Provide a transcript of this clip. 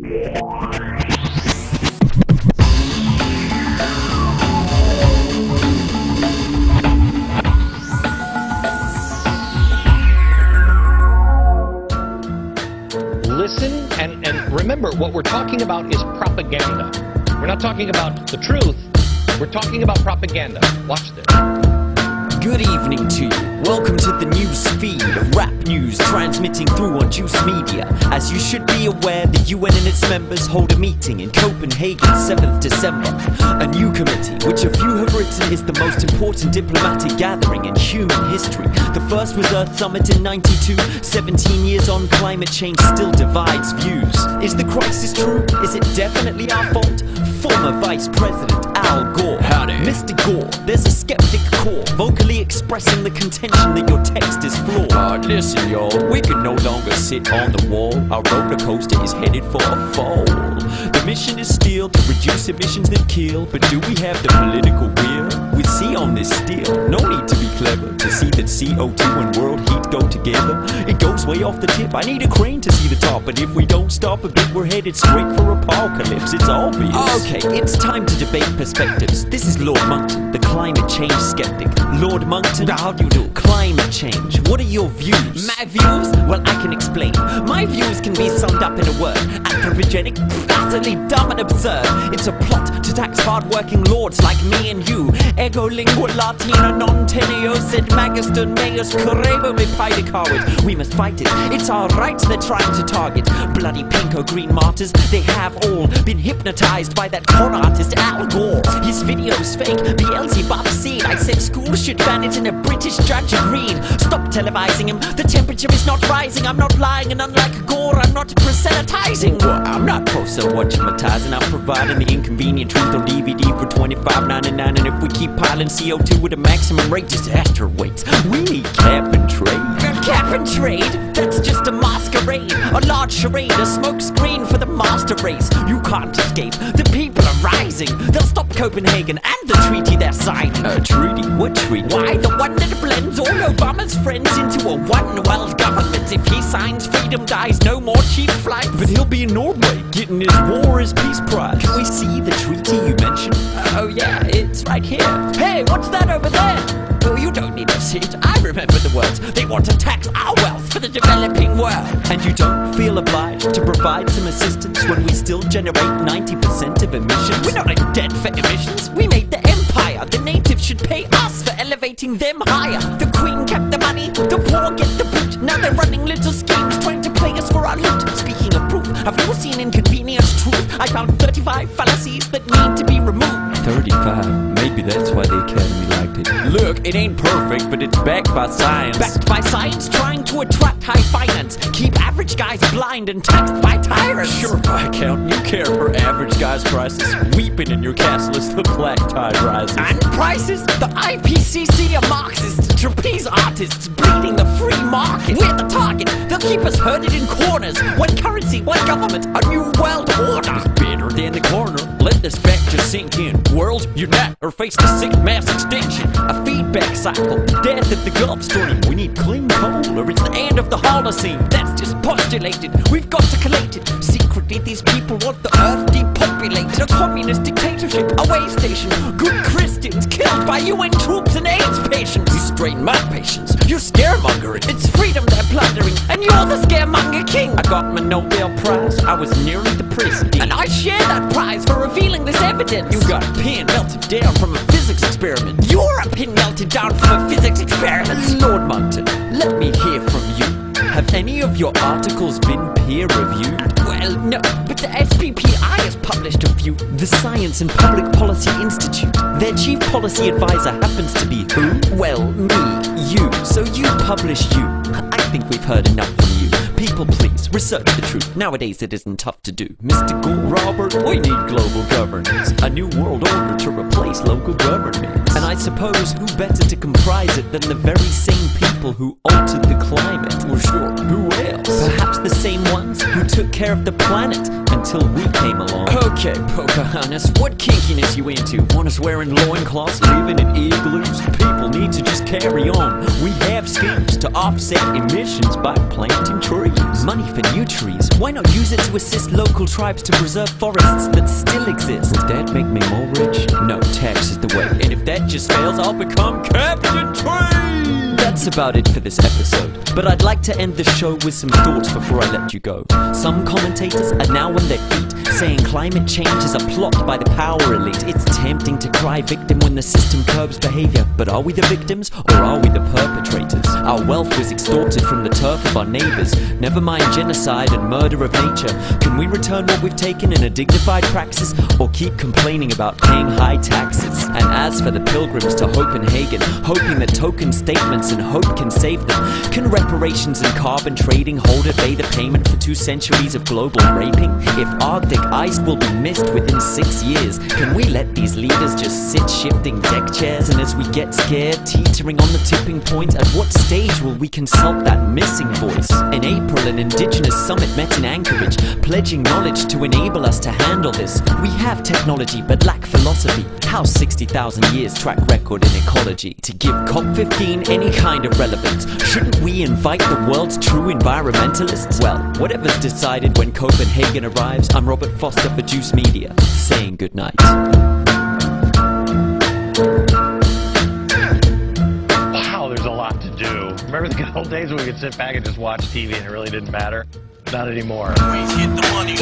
Listen and remember, what we're talking about is propaganda. We're not talking about the truth. We're talking about propaganda. Watch this. Good evening to you. Welcome to the news feed of rap news transmitting through on Juice Media. As you should be aware, the UN and its members hold a meeting in Copenhagen 7th December. A new committee, which a few have written is the most important diplomatic gathering in human history. The first was Earth Summit in '92. 17 years on, climate change still divides views. Is the crisis true? Is it definitely our fault? Former Vice President Al Gore. Howdy. Mr. Gore, there's a skeptic core vocally expressing the contention that your text is flawed. Listen, y'all, we can no longer sit on the wall. Our roller coaster is headed for a fall. The mission is still to reduce emissions that kill, but do we have the political will? We see on this still. No need to be clever to see that CO2 and world heat go together. It goes way off the tip. I need a crane to see the top, but if we don't stop a bit, we're headed straight for apocalypse. It's obvious. Okay, it's time to debate perspectives. This is Lord Monckton, the climate change skeptic. Lord Monckton, how do you do? Climate change. What are your views? My views? Well, I can explain. My views can be summed up in a word. Anthropogenic, utterly dumb and absurd. It's a plot to tax hard-working lords like me and you. Ego lingua latina non teneo sed magiston meus correbo me coward. We must fight it. It's our rights they're trying to target. Bloody pinko green martyrs. They have all been hypnotized by that con artist Al Gore. His video's fake. Beelzebub seed. I said schools should ban it and a British judge agreed. Stop televising him. The temperature is not rising. I'm not lying, and unlike Gore, I'm not proselytizing. Well, I'm not pro-whatchamatizing. I'm providing the inconvenient truth on DVD for $25.99. And if we keep piling CO2 with a maximum rate, disaster waits. We need cap and trade. Cap and trade? That's just a masquerade. A large charade, a smoke screen for the master race. You can't escape. The people are rising. They'll stop Copenhagen and the treaty they're signing. A treaty? What treaty? Why, the one that blends all Obama's friends into a one world government. If he signs, freedom dies, no more cheap flights. But he'll be in Norway, getting his war as peace prize. Can we see the treaty you mentioned? Oh yeah, it's right here. Hey, what's that over there? Oh, you don't need to see it. I remember the words. They want to tax our wealth for the developing world. And you don't feel obliged to provide some assistance when we still generate 90% of emissions? We're not in debt for emissions. We made the empire. The natives should pay us for elevating them higher. The queen kept the money, the poor get the boot. Now they're running little schemes trying to play us for our loot. Speaking of proof, have you seen inconvenient truth? I found 35 fallacies that need to be removed. 35. Maybe that's why the Academy liked it. Look, it ain't perfect, but it's backed by science. Backed by science, trying to attract high finance. Keep average guys blind and taxed by tyrants. Sure, Viscount, you care for average guys' crisis. Weeping in your castle as the black tide rises. And prices? The IPCC are Marxists, trapeze artists, bleeding the free market. We're the target. They'll keep us herded in corners. One currency, one government, a new world order. It's better than the corner. Let this fact just sink in. World, unite or face the sick mass extinction. A feedback cycle. Death of the Gulf Stream. We need clean coal or it's the end of the Holocene. That's just postulated. We've got to collate it. Secretly, these people want the earth depopulated. A communist dictatorship, a way station. Good Christians killed by UN troops and AIDS patients. You strain my patience. You're scaremongering. It's freedom they're plundering, and you're the scaremonger king. I got my Nobel Prize. I was nearly the president. And I share that prize for revealing this evidence. You got a pin melted down from a physics experiment. You're a pin melted down from a physics experiment. Lord Monckton, let me hear from you. Have any of your articles been peer-reviewed? Well, no, but the SPPI has published a few. The Science and Public Policy Institute. Their chief policy advisor happens to be who? Well, me, you. So you publish you. I think we've heard enough from you. People, please, research the truth. Nowadays it isn't tough to do. Mr. Gore, Robert, we need global governance. A new world order to replace local governments. And I suppose who better to comprise it than the very same people who altered the climate? Well, sure, who else? Perhaps the same ones who took care of the planet and until we came along. Okay, Pocahontas, what kinkiness you into? Want us wearing loincloths, living in igloos? People need to just carry on. We have schemes to offset emissions by planting trees. Money for new trees. Why not use it to assist local tribes to preserve forests that still exist? Would that make me more rich? No, tax is the way. And if that just fails, I'll become Captain Tree! That's about it for this episode. But I'd like to end the show with some thoughts before I let you go. Some commentators are now on their feet, saying climate change is a plot by the power elite. It's tempting to cry victim when the system curbs behavior. But are we the victims, or are we the perpetrators? Our wealth was extorted from the turf of our neighbors. Never mind genocide and murder of nature. Can we return what we've taken in a dignified praxis, or keep complaining about paying high taxes? And as for the pilgrims to Copenhagen, hoping that token statements and hope can save them, can reparations and carbon trading hold at bay the payment for 2 centuries of global raping? If Arctic ice will be missed within 6 years, can we let these leaders just sit shifting deck chairs? And as we get scared, teetering on the tipping point, at what stage will we consult that missing voice? In April, an indigenous summit met in Anchorage, pledging knowledge to enable us to handle this. We have technology but lack philosophy. How's 60,000 years track record in ecology to give COP15 any kind of relevance? Shouldn't we invite the world's true environmentalists? Well, whatever's decided when Copenhagen arrives, I'm Robert Foster for Juice Media, saying goodnight. Wow, there's a lot to do. Remember the good old days when we could sit back and just watch TV and it really didn't matter? Not anymore. Always hit the money.